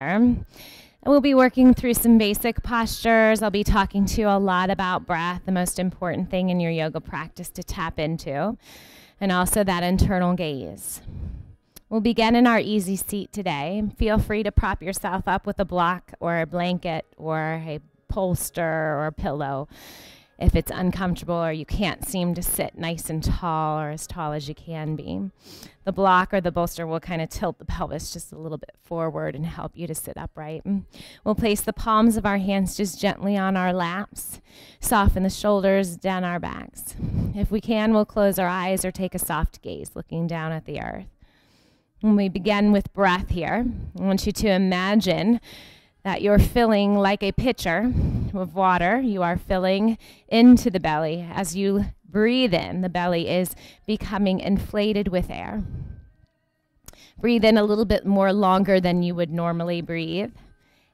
And we'll be working through some basic postures. I'll be talking to you a lot about breath, the most important thing in your yoga practice to tap into, and also that internal gaze. We'll begin in our easy seat today. Feel free to prop yourself up with a block or a blanket or a bolster or a pillow if it's uncomfortable or you can't seem to sit nice and tall or as tall as you can be. The block or the bolster will kind of tilt the pelvis just a little bit forward and help you to sit upright. We'll place the palms of our hands just gently on our laps, soften the shoulders down our backs. If we can, we'll close our eyes or take a soft gaze looking down at the earth. When we begin with breath here, I want you to imagine that you're filling like a pitcher of water. You are filling into the belly. As you breathe in, the belly is becoming inflated with air. Breathe in a little bit more longer than you would normally breathe.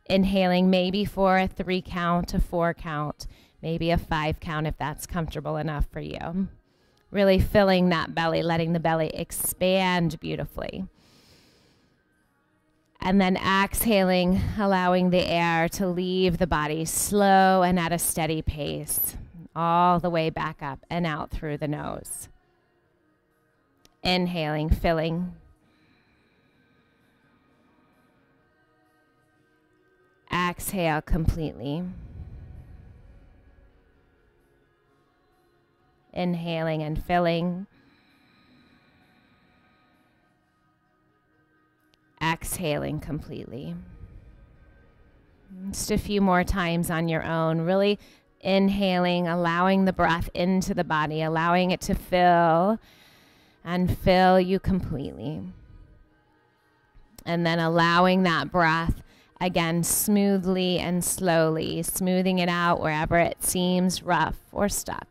Inhaling maybe for a 3 count, a 4 count, maybe a 5 count if that's comfortable enough for you. Really filling that belly, letting the belly expand beautifully. And then exhaling, allowing the air to leave the body slow and at a steady pace, all the way back up and out through the nose. Inhaling, filling. Exhale completely. Inhaling and filling. Exhaling completely. Just a few more times on your own. Really inhaling, allowing the breath into the body, allowing it to fill and fill you completely. And then allowing that breath again smoothly and slowly, smoothing it out wherever it seems rough or stuck.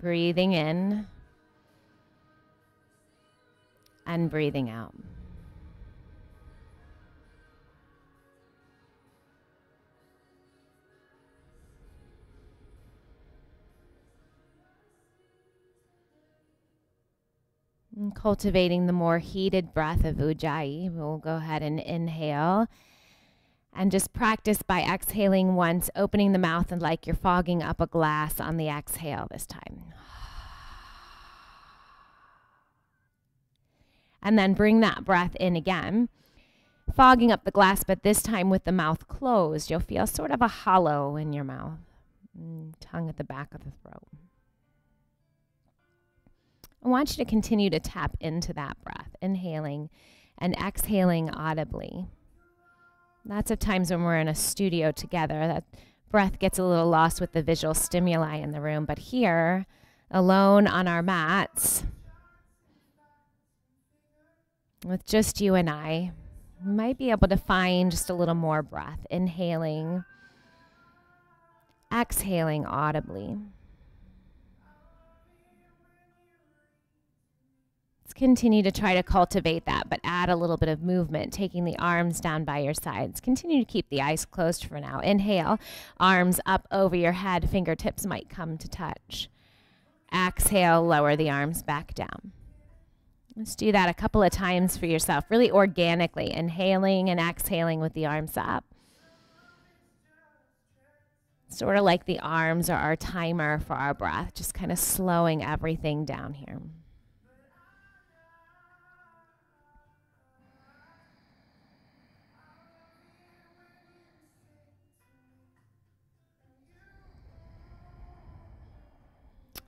Breathing in and breathing out. And cultivating the more heated breath of Ujjayi, we'll go ahead and inhale and just practice by exhaling once, opening the mouth and like you're fogging up a glass on the exhale this time. And then bring that breath in again, fogging up the glass, but this time with the mouth closed. You'll feel sort of a hollow in your mouth, tongue at the back of the throat. I want you to continue to tap into that breath, inhaling and exhaling audibly. Lots of times when we're in a studio together, that breath gets a little lost with the visual stimuli in the room, but here, alone on our mats, with just you and I, you might be able to find just a little more breath, inhaling, exhaling audibly. Continue to try to cultivate that, but add a little bit of movement, taking the arms down by your sides. Continue to keep the eyes closed for now. Inhale, arms up over your head, fingertips might come to touch. Exhale, lower the arms back down. Let's do that a couple of times for yourself, really organically, inhaling and exhaling with the arms up. Sort of like the arms are our timer for our breath, just kind of slowing everything down here.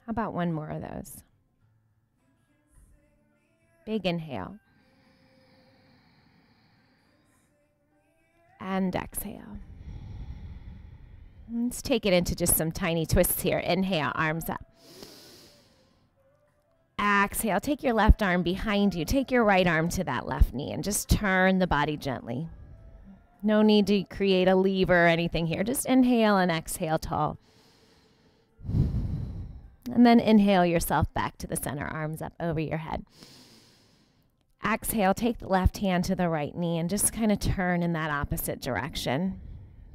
How about one more of those? Big inhale. And exhale. Let's take it into just some tiny twists here. Inhale, arms up. Exhale, take your left arm behind you. Take your right arm to that left knee and just turn the body gently. No need to create a lever or anything here. Just inhale and exhale tall. And then inhale yourself back to the center, arms up over your head. Exhale, take the left hand to the right knee and just kind of turn in that opposite direction.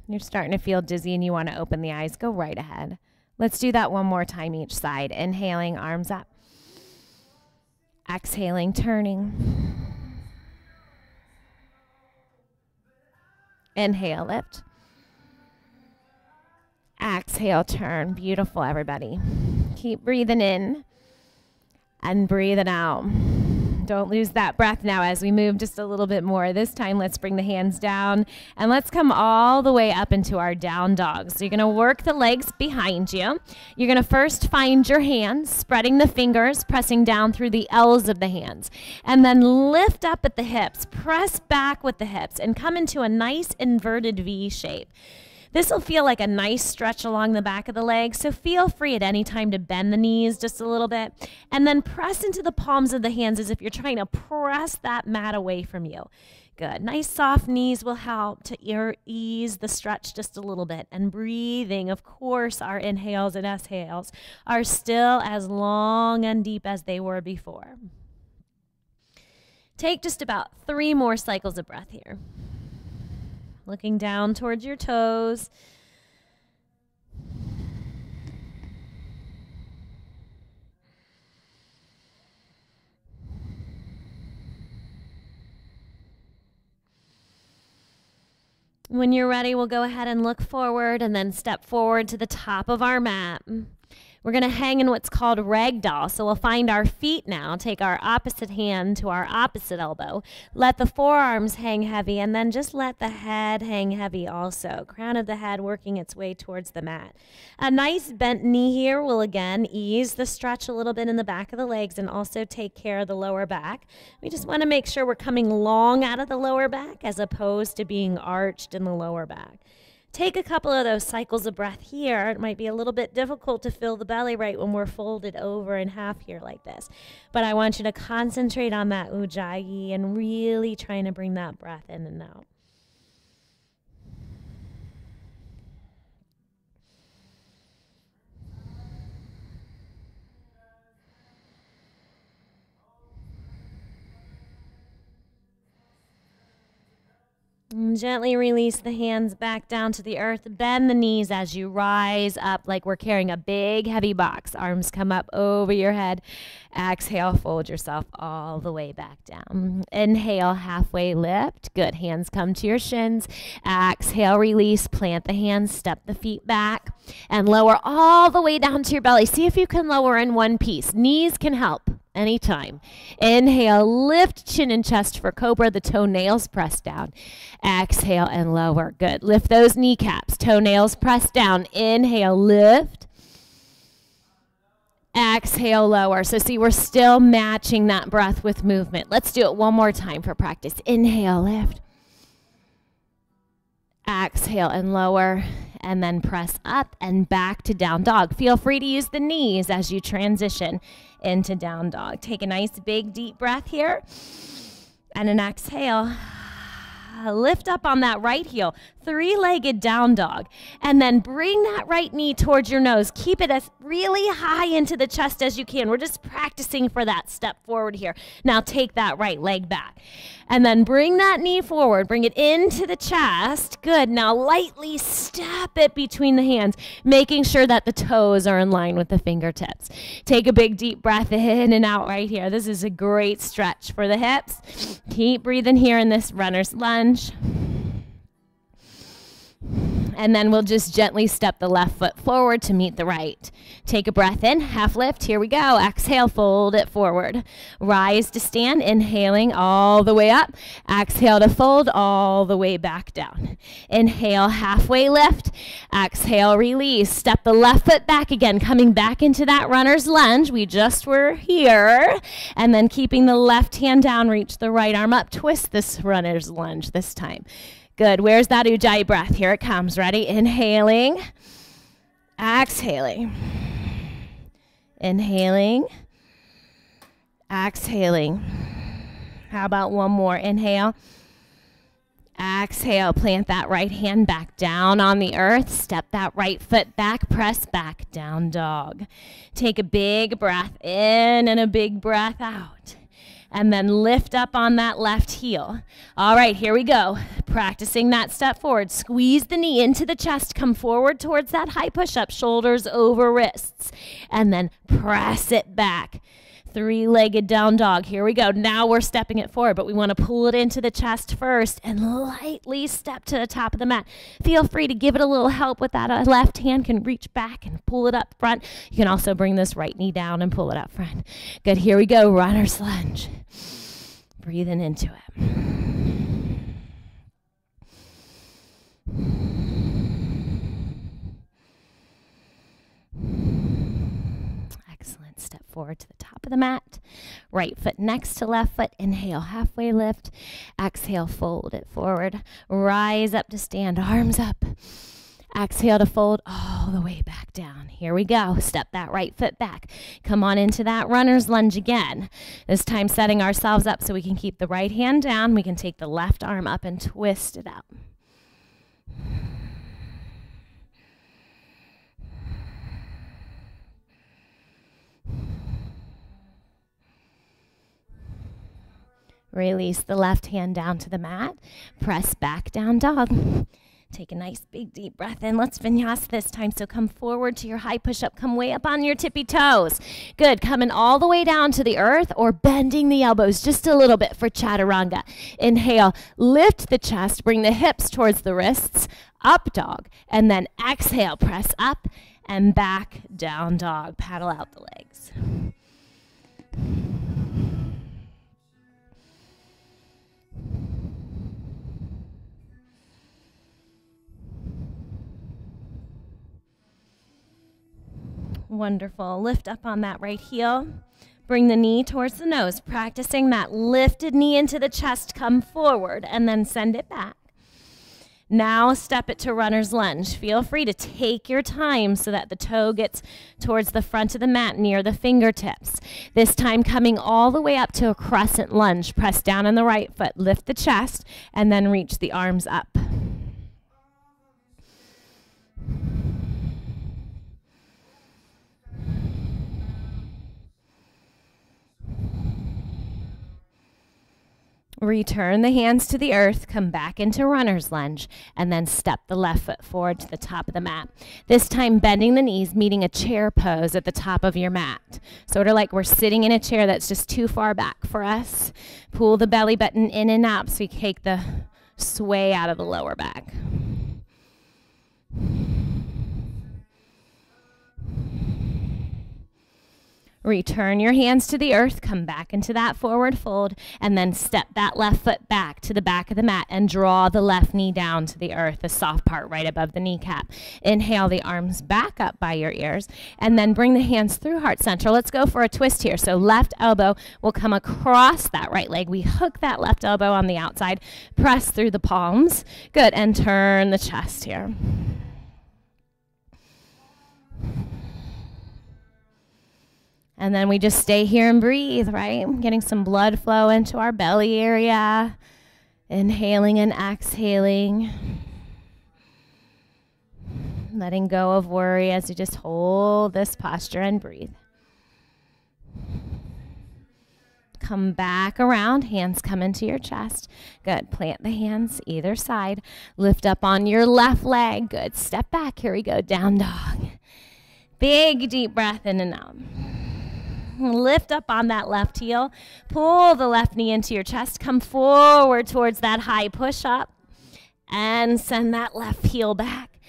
You're starting to feel dizzy and you want to open the eyes, go right ahead. Let's do that one more time each side. Inhaling, arms up. Exhaling, turning. Inhale, lift. Exhale, turn. Beautiful, everybody. Keep breathing in and breathing out. Don't lose that breath now as we move just a little bit more. This time, let's bring the hands down and let's come all the way up into our down dog. So you're going to work the legs behind you. You're going to first find your hands, spreading the fingers, pressing down through the L's of the hands, and then lift up at the hips, press back with the hips, and come into a nice inverted V shape. This will feel like a nice stretch along the back of the leg, so feel free at any time to bend the knees just a little bit, and then press into the palms of the hands as if you're trying to press that mat away from you. Good. Nice soft knees will help to ease the stretch just a little bit. And breathing, of course, our inhales and exhales are still as long and deep as they were before. Take just about 3 more cycles of breath here. Looking down towards your toes. When you're ready, we'll go ahead and look forward and then step forward to the top of our mat. We're going to hang in what's called ragdoll. So we'll find our feet now, take our opposite hand to our opposite elbow. Let the forearms hang heavy, and then just let the head hang heavy also. Crown of the head working its way towards the mat. A nice bent knee here will again ease the stretch a little bit in the back of the legs and also take care of the lower back. We just want to make sure we're coming long out of the lower back as opposed to being arched in the lower back. Take a couple of those cycles of breath here. It might be a little bit difficult to feel the belly right when we're folded over in half here like this. But I want you to concentrate on that ujjayi and really trying to bring that breath in and out. And gently release the hands back down to the earth. Bend the knees as you rise up like we're carrying a big heavy box. Arms come up over your head. Exhale, fold yourself all the way back down. Inhale, halfway lift. Good. Hands come to your shins. Exhale, release. Plant the hands, step the feet back, and lower all the way down to your belly. See if you can lower in one piece. Knees can help. Anytime. Inhale, lift chin and chest for cobra, the toenails press down. Exhale and lower. Good. Lift those kneecaps, toenails press down. Inhale, lift. Exhale, lower. So see, we're still matching that breath with movement. Let's do it one more time for practice. Inhale, lift. Exhale and lower, and then press up and back to down dog. Feel free to use the knees as you transition into down dog. Take a nice big deep breath here and an exhale. Lift up on that right heel, 3-legged down dog, and then bring that right knee towards your nose. Keep it as really high into the chest as you can. We're just practicing for that step forward here. Now take that right leg back, and then bring that knee forward. Bring it into the chest. Good. Now lightly step it between the hands, making sure that the toes are in line with the fingertips. Take a big deep breath in and out right here. This is a great stretch for the hips. Keep breathing here in this runner's lunge. And then we'll just gently step the left foot forward to meet the right. Take a breath in, half lift. Here we go. Exhale, fold it forward. Rise to stand, inhaling all the way up. Exhale to fold all the way back down. Inhale, halfway lift. Exhale, release. Step the left foot back again, coming back into that runner's lunge. We just were here. And then keeping the left hand down, reach the right arm up. Twist this runner's lunge this time. Good. Where's that ujjayi breath? Here it comes. Ready? Inhaling. Exhaling. Inhaling. Exhaling. How about one more? Inhale. Exhale. Plant that right hand back down on the earth. Step that right foot back. Press back. Down dog. Take a big breath in and a big breath out. And then lift up on that left heel. All right, here we go. Practicing that step forward. Squeeze the knee into the chest. Come forward towards that high push-up, shoulders over wrists. And then press it back. Three-legged down dog. Here we go. Now we're stepping it forward, but we want to pull it into the chest first and lightly step to the top of the mat. Feel free to give it a little help with that. Left hand can reach back and pull it up front. You can also bring this right knee down and pull it up front. Good. Here we go. Runner's lunge. Breathing into it. Excellent. Step forward to the top of the mat. Right foot next to left foot. Inhale, halfway lift. Exhale, fold it forward. Rise up to stand, arms up. Exhale to fold all the way back down. Here we go. Step that right foot back. Come on into that runner's lunge again. This time setting ourselves up so we can keep the right hand down. We can take the left arm up and twist it out. Release the left hand down to the mat. Press back down dog. Take a nice big deep breath in. Let's vinyasa this time. So come forward to your high push-up. Come way up on your tippy toes. Good. Coming all the way down to the earth or bending the elbows just a little bit for chaturanga. Inhale. Lift the chest. Bring the hips towards the wrists. Up dog. And then exhale. Press up and back down dog. Paddle out the legs. Wonderful. Lift up on that right heel. Bring the knee towards the nose. Practicing that lifted knee into the chest. Come forward and then send it back. Now step it to runner's lunge. Feel free to take your time so that the toe gets towards the front of the mat near the fingertips. This time coming all the way up to a crescent lunge. Press down on the right foot. Lift the chest and then reach the arms up. Return the hands to the earth, come back into runner's lunge, and then step the left foot forward to the top of the mat. This time bending the knees, meeting a chair pose at the top of your mat. Sort of like we're sitting in a chair that's just too far back for us. Pull the belly button in and out so you take the sway out of the lower back. Return your hands to the earth, come back into that forward fold, and then step that left foot back to the back of the mat and draw the left knee down to the earth, the soft part right above the kneecap. Inhale the arms back up by your ears, and then bring the hands through heart center. Let's go for a twist here. So left elbow will come across that right leg. We hook that left elbow on the outside, press through the palms. Good, and turn the chest here. And then we just stay here and breathe, right? Getting some blood flow into our belly area. Inhaling and exhaling. Letting go of worry as you just hold this posture and breathe. Come back around, hands come into your chest. Good, plant the hands either side. Lift up on your left leg. Good, step back, here we go, down dog. Big deep breath in and out. Lift up on that left heel. Pull the left knee into your chest. Come forward towards that high push-up. And send that left heel back.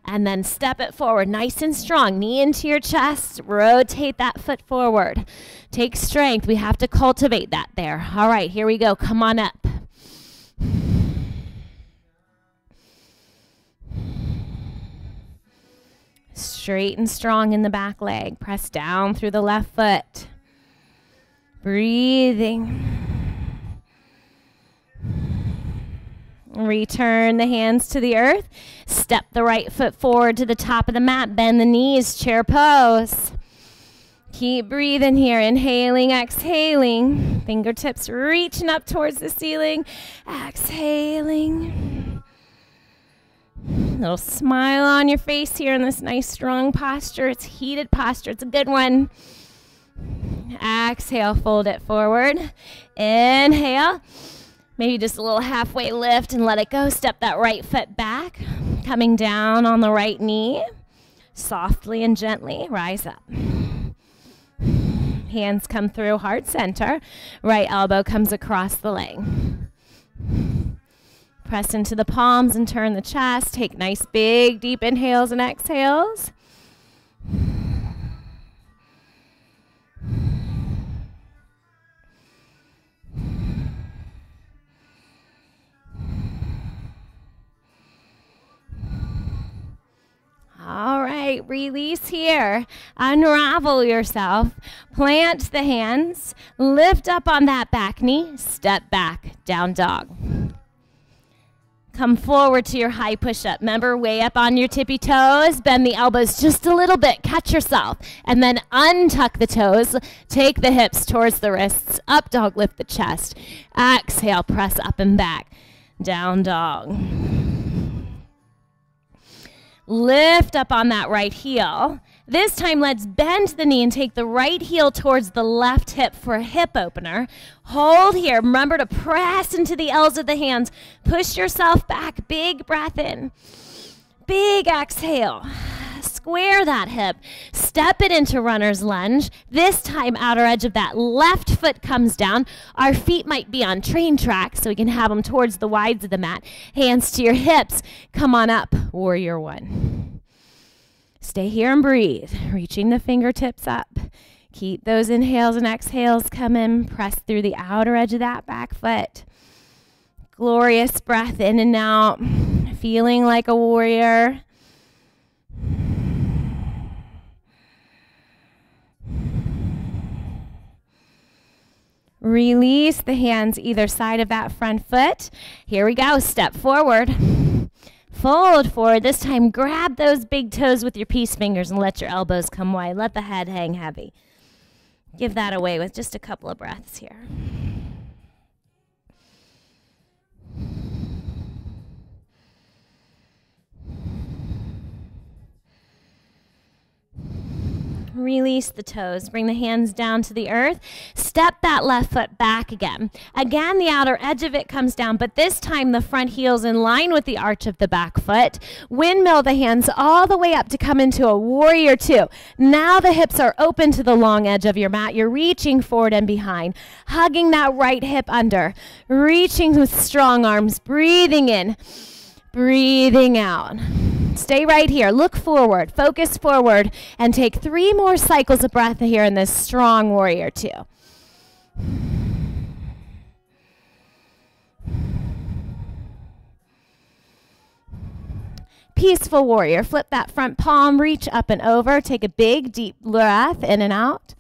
And then step it forward nice and strong. Knee into your chest. Rotate that foot forward. Take strength. We have to cultivate that there. All right, here we go. Come on up. Straight and strong in the back leg. Press down through the left foot. Breathing. Return the hands to the earth. Step the right foot forward to the top of the mat. Bend the knees, chair pose. Keep breathing here. Inhaling, exhaling. Fingertips reaching up towards the ceiling. Exhaling. Little smile on your face here in this nice strong posture. It's heated posture. It's a good one. Exhale, fold it forward. Inhale. Maybe just a little halfway lift and let it go. Step that right foot back. Coming down on the right knee. Softly and gently rise up. Hands come through heart center. Right elbow comes across the leg. Press into the palms and turn the chest. Take nice big deep inhales and exhales. All right, release here. Unravel yourself. Plant the hands. Lift up on that back knee. Step back, down dog. Come forward to your high push-up. Remember, way up on your tippy toes. Bend the elbows just a little bit. Catch yourself. And then untuck the toes. Take the hips towards the wrists. Up dog, lift the chest. Exhale, press up and back. Down dog. Lift up on that right heel. This time, let's bend the knee and take the right heel towards the left hip for a hip opener. Hold here. Remember to press into the L's of the hands. Push yourself back. Big breath in. Big exhale. Square that hip. Step it into runner's lunge. This time, outer edge of that left foot comes down. Our feet might be on train tracks, so we can have them towards the wides of the mat. Hands to your hips. Come on up. Warrior one. Stay here and breathe. Reaching the fingertips up. Keep those inhales and exhales coming. Press through the outer edge of that back foot. Glorious breath in and out. Feeling like a warrior. Release the hands either side of that front foot. Here we go. Step forward. Fold forward. This time, grab those big toes with your peace fingers and let your elbows come wide. Let the head hang heavy. Give that away with just a couple of breaths here. Release the toes. Bring the hands down to the earth. Step that left foot back again. Again, the outer edge of it comes down, but this time the front heel's in line with the arch of the back foot. Windmill the hands all the way up to come into a warrior two. Now the hips are open to the long edge of your mat. You're reaching forward and behind, hugging that right hip under, reaching with strong arms, breathing in, breathing out. Stay right here. Look forward. Focus forward. And take 3 more cycles of breath here in this strong warrior two. Peaceful warrior. Flip that front palm. Reach up and over. Take a big, deep breath in and out.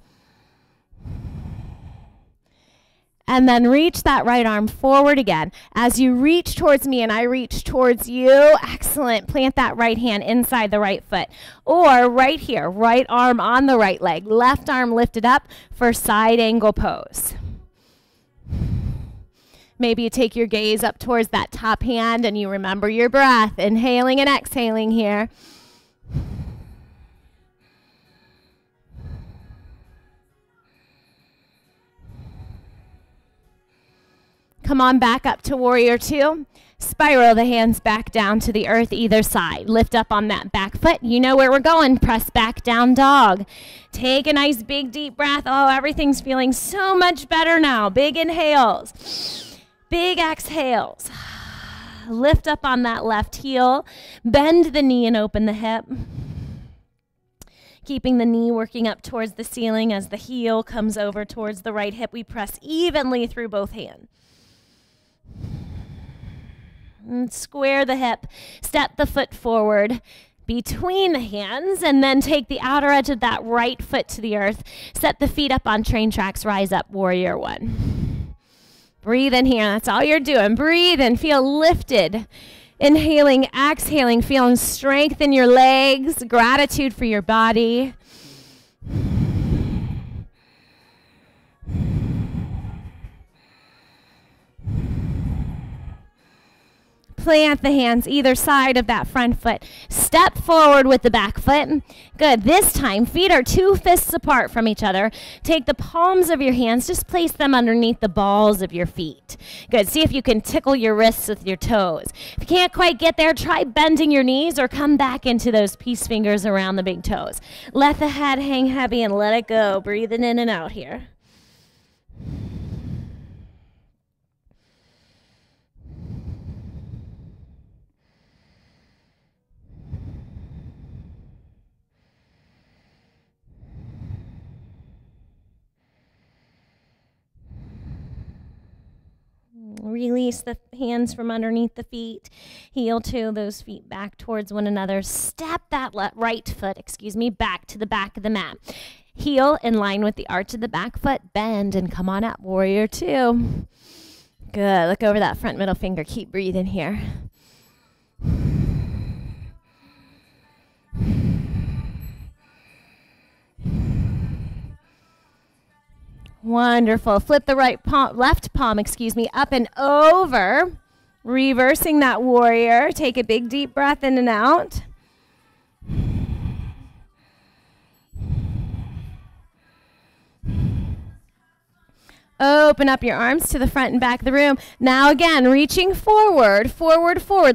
And then reach that right arm forward again. As you reach towards me and I reach towards you, excellent. Plant that right hand inside the right foot. Or right here, right arm on the right leg. Left arm lifted up for side angle pose. Maybe you take your gaze up towards that top hand and you remember your breath. Inhaling and exhaling here. Come on back up to warrior two. Spiral the hands back down to the earth either side. Lift up on that back foot. You know where we're going. Press back down dog. Take a nice big deep breath. Oh, everything's feeling so much better now. Big inhales. Big exhales. Lift up on that left heel. Bend the knee and open the hip. Keeping the knee working up towards the ceiling as the heel comes over towards the right hip. We press evenly through both hands. And square the hip, step the foot forward between the hands, and then take the outer edge of that right foot to the earth. Set the feet up on train tracks, rise up, warrior one. Breathe in here, that's all you're doing. Breathe and feel lifted. Inhaling, exhaling, feeling strength in your legs, gratitude for your body. Plant the hands either side of that front foot. Step forward with the back foot. Good. This time, feet are 2 fists apart from each other. Take the palms of your hands, just place them underneath the balls of your feet. Good. See if you can tickle your wrists with your toes. If you can't quite get there, try bending your knees or come back into those peace fingers around the big toes. Let the head hang heavy and let it go. Breathing in and out here. Release the hands from underneath the feet. Heel to those feet back towards one another. Step that right foot, back to the back of the mat. Heel in line with the arch of the back foot. Bend and come on up. Warrior 2. Good. Look over that front middle finger. Keep breathing here. Wonderful. Flip the left palm, up and over. Reversing that warrior. Take a big deep breath in and out. Open up your arms to the front and back of the room. Now again, reaching forward,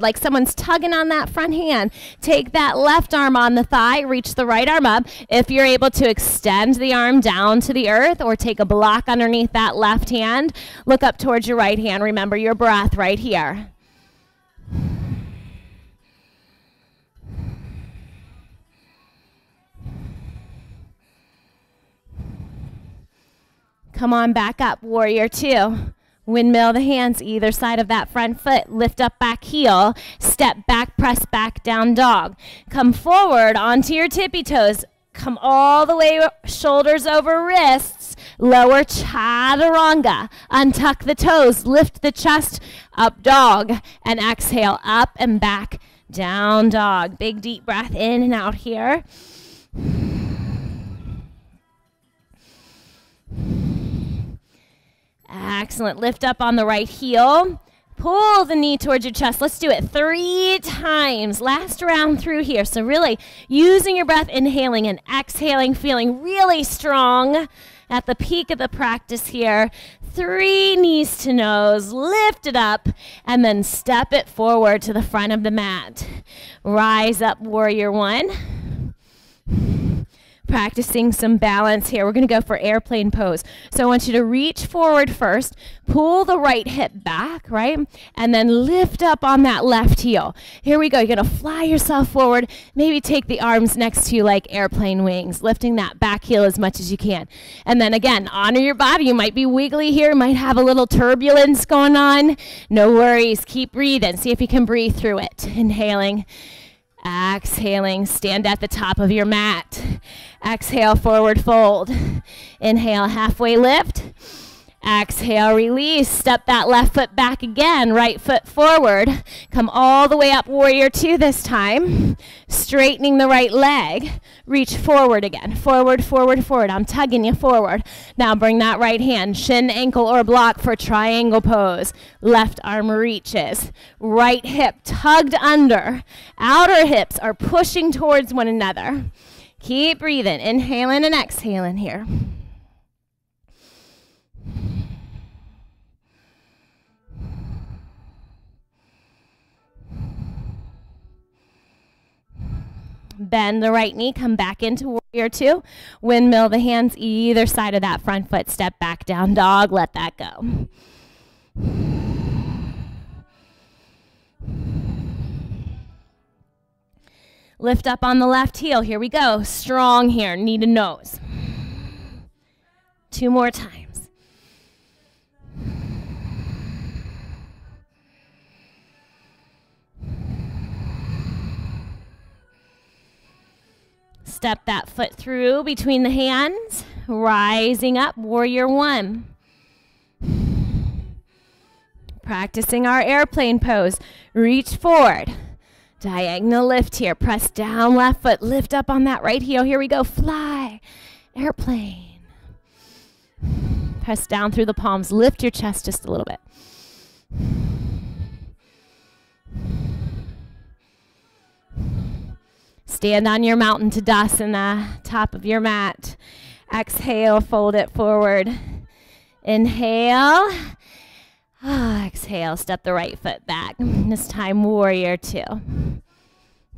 like someone's tugging on that front hand. Take that left arm on the thigh, reach the right arm up. If you're able to extend the arm down to the earth or take a block underneath that left hand, look up towards your right hand. Remember your breath right here. Come on back up, warrior 2. Windmill the hands either side of that front foot. Lift up back heel. Step back, press back, down dog. Come forward onto your tippy toes. Come all the way, shoulders over wrists. Lower chaturanga. Untuck the toes. Lift the chest, up dog. And exhale, up and back, down dog. Big deep breath in and out here. Excellent. Lift up on the right heel. Pull the knee towards your chest. Let's do it 3 times. Last round through here. So really using your breath, inhaling and exhaling, feeling really strong at the peak of the practice here. 3 knees to nose. Lift it up and then step it forward to the front of the mat. Rise up, warrior 1. Practicing some balance here. We're going to go for airplane pose. So I want you to reach forward first, pull the right hip back, right? And then lift up on that left heel. Here we go. You're going to fly yourself forward. Maybe take the arms next to you like airplane wings, lifting that back heel as much as you can. And then again, honor your body. You might be wiggly here, might have a little turbulence going on. No worries. Keep breathing. See if you can breathe through it. Inhaling. Exhaling, stand at the top of your mat. Exhale, forward fold. Inhale, halfway lift. Exhale, release. Step that left foot back again. Right foot forward. Come all the way up, warrior 2 this time. Straightening the right leg. Reach forward again. Forward, forward, forward. I'm tugging you forward. Now bring that right hand, shin, ankle, or block for triangle pose. Left arm reaches. Right hip tugged under. Outer hips are pushing towards one another. Keep breathing. Inhaling and exhaling here. Bend the right knee, come back into warrior 2. Windmill the hands either side of that front foot. Step back, down dog. Let that go. Lift up on the left heel. Here we go. Strong here. Knee to nose. 2 more times. Step that foot through between the hands, rising up, warrior 1. Practicing our airplane pose. Reach forward. Diagonal lift here. Press down left foot. Lift up on that right heel. Here we go. Fly. Airplane. Press down through the palms. Lift your chest just a little bit. Stand on your mountain to Tadasana, top of your mat. Exhale, fold it forward. Inhale. Exhale, step the right foot back. This time, warrior two.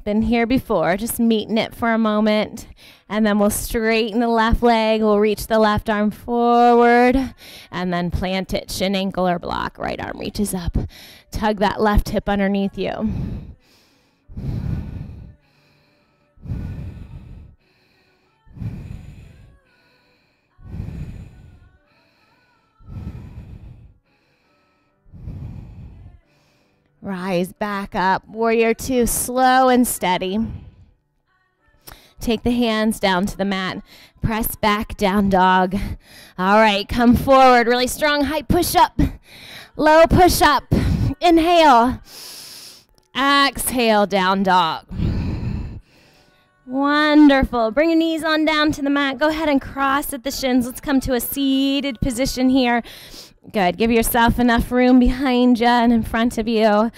Been here before, just meeting it for a moment. And then we'll straighten the left leg. We'll reach the left arm forward. And then plant it, shin, ankle, or block. Right arm reaches up. Tug that left hip underneath you. Rise back up. Warrior two, slow and steady. Take the hands down to the mat. Press back, down dog. All right, come forward. Really strong, high push up. Low push up. Inhale. Exhale, down dog. Wonderful. Bring your knees on down to the mat. Go ahead and cross at the shins. Let's come to a seated position here. Good. Give yourself enough room behind you and in front of you.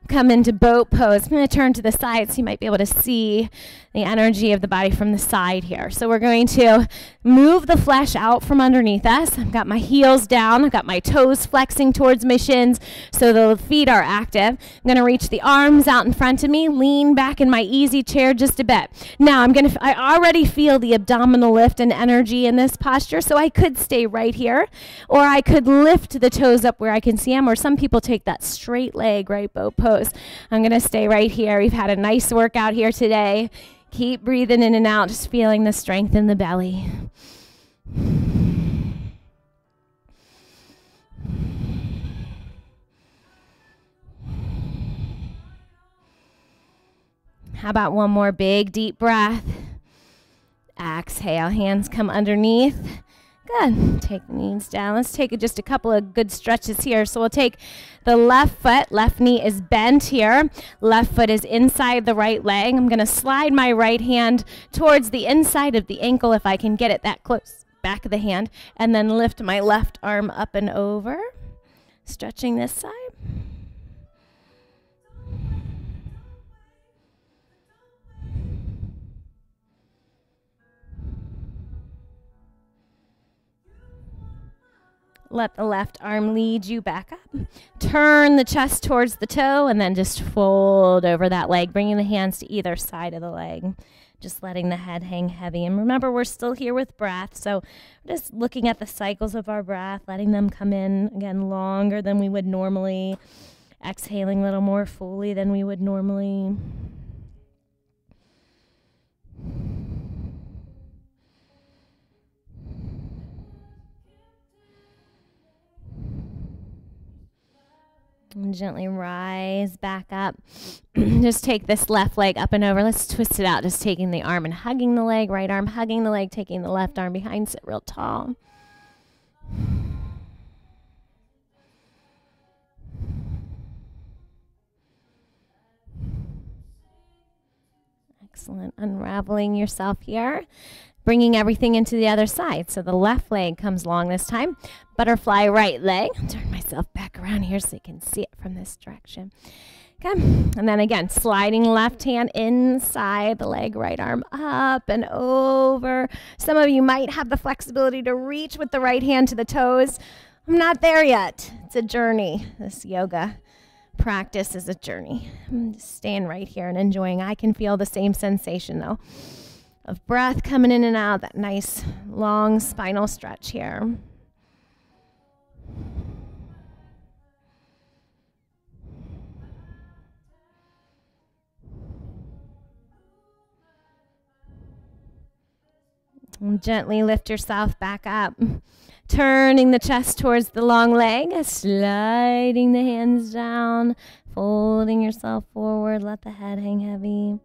Come into boat pose. I'm going to turn to the side so you might be able to see the energy of the body from the side here. So we're going to move the flesh out from underneath us. I've got my heels down. I've got my toes flexing towards my shins so the feet are active. I'm going to reach the arms out in front of me, lean back in my easy chair just a bit. Now I already feel the abdominal lift and energy in this posture, so I could stay right here, or I could lift the toes up where I can see them, or some people take that straight leg, right, boat pose. I'm going to stay right here. We've had a nice workout here today. Keep breathing in and out, just feeling the strength in the belly. How about one more big deep breath? Exhale, hands come underneath. Good. Take the knees down. Let's take just a couple of good stretches here. So we'll take the left foot. Left knee is bent here. Left foot is inside the right leg. I'm going to slide my right hand towards the inside of the ankle if I can get it that close. Back of the hand. And then lift my left arm up and over. Stretching this side. Let the left arm lead you back up. Turn the chest towards the toe and then just fold over that leg, bringing the hands to either side of the leg. Just letting the head hang heavy. And remember, we're still here with breath, so just looking at the cycles of our breath, letting them come in, again, longer than we would normally. Exhaling a little more fully than we would normally. And gently rise back up. Just take this left leg up and over. Let's twist it out. Just taking the arm and hugging the leg. Right arm hugging the leg. Taking the left arm behind. Sit real tall. Excellent. Unraveling yourself here. Bringing everything into the other side. So the left leg comes long this time. Butterfly right leg. Turn myself back around here so you can see it from this direction. Okay. And then again, sliding left hand inside the leg, right arm up and over. Some of you might have the flexibility to reach with the right hand to the toes. I'm not there yet. It's a journey. This yoga practice is a journey. I'm just staying right here and enjoying. I can feel the same sensation though, of breath coming in and out, that nice long spinal stretch here. And gently lift yourself back up, turning the chest towards the long leg, sliding the hands down, folding yourself forward, let the head hang heavy.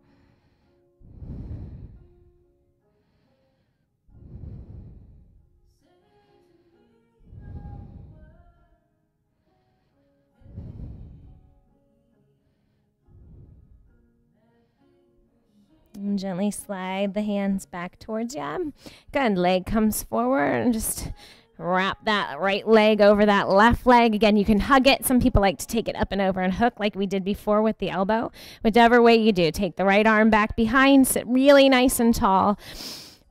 And gently slide the hands back towards you. Good. Leg comes forward and just Wrap that right leg over that left leg. Again, you can hug it. Some people like to take it up and over and hook like we did before with the elbow. Whichever way you do, take the right arm back behind, sit really nice and tall.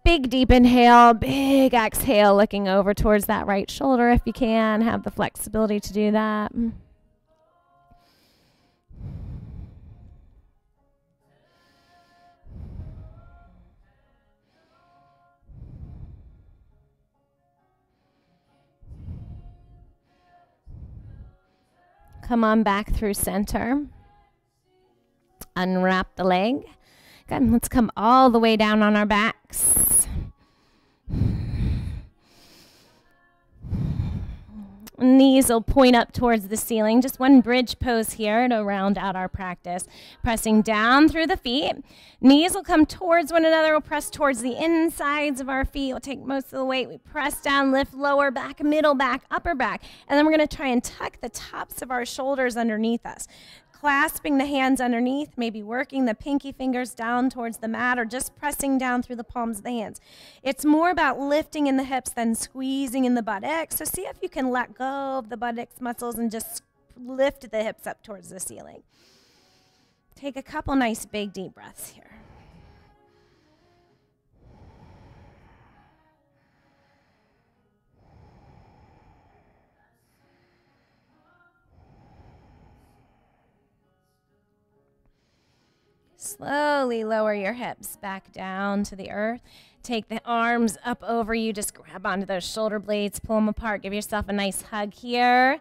Big deep inhale, big exhale, looking over towards that right shoulder if you can. Have the flexibility to do that. Come on back through center. Unwrap the leg. Good. Let's come all the way down on our backs. Knees will point up towards the ceiling. Just one bridge pose here to round out our practice. Pressing down through the feet. Knees will come towards one another. We'll press towards the insides of our feet. We'll take most of the weight. We press down, lift lower back, middle back, upper back. And then we're going to try and tuck the tops of our shoulders underneath us. Clasping the hands underneath, maybe working the pinky fingers down towards the mat or just pressing down through the palms of the hands. It's more about lifting in the hips than squeezing in the buttocks. So see if you can let go of the buttocks muscles and just lift the hips up towards the ceiling. Take a couple nice big deep breaths here. Slowly lower your hips back down to the earth. Take the arms up over you. Just grab onto those shoulder blades, pull them apart. Give yourself a nice hug here.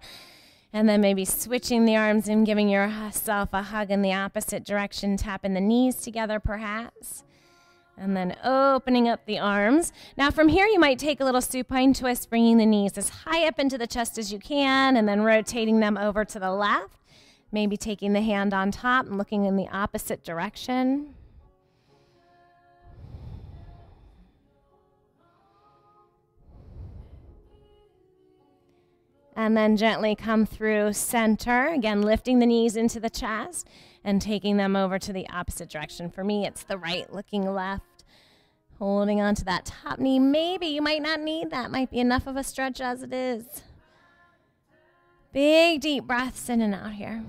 And then maybe switching the arms and giving yourself a hug in the opposite direction. Tapping the knees together perhaps. And then opening up the arms. Now from here you might take a little supine twist, bringing the knees as high up into the chest as you can and then rotating them over to the left. Maybe taking the hand on top and looking in the opposite direction. And then gently come through center. Again, lifting the knees into the chest and taking them over to the opposite direction. For me, it's the right, looking left. Holding on to that top knee. Maybe you might not need that. Might be enough of a stretch as it is. Big deep breaths in and out here.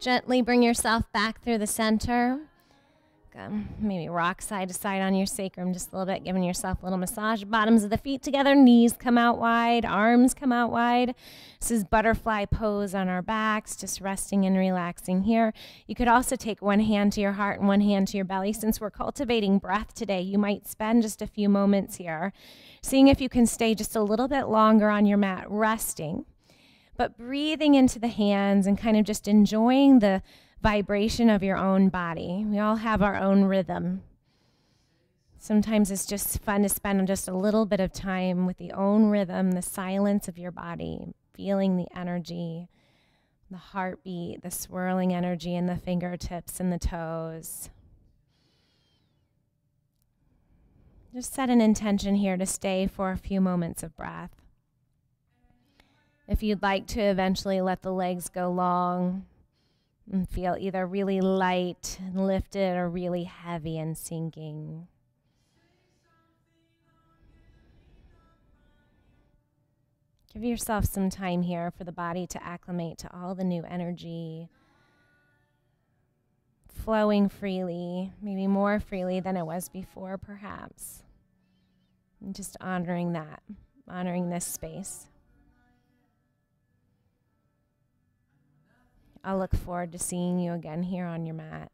Gently bring yourself back through the center. Maybe rock side to side on your sacrum just a little bit, giving yourself a little massage. Bottoms of the feet together, knees come out wide, arms come out wide. This is butterfly pose on our backs, just resting and relaxing here. You could also take one hand to your heart and one hand to your belly. Since we're cultivating breath today, you might spend just a few moments here, seeing if you can stay just a little bit longer on your mat, resting, but breathing into the hands and kind of just enjoying the vibration of your own body. We all have our own rhythm. Sometimes it's just fun to spend just a little bit of time with the own rhythm, the silence of your body, feeling the energy, the heartbeat, the swirling energy in the fingertips and the toes. Just set an intention here to stay for a few moments of breath. If you'd like to eventually let the legs go long, and feel either really light and lifted or really heavy and sinking. Give yourself some time here for the body to acclimate to all the new energy, flowing freely, maybe more freely than it was before perhaps. And just honoring that, honoring this space. I'll look forward to seeing you again here on your mat.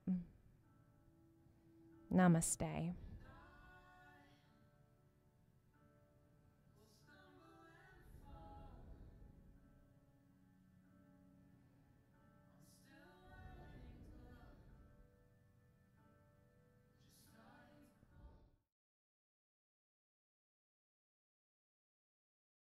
Namaste.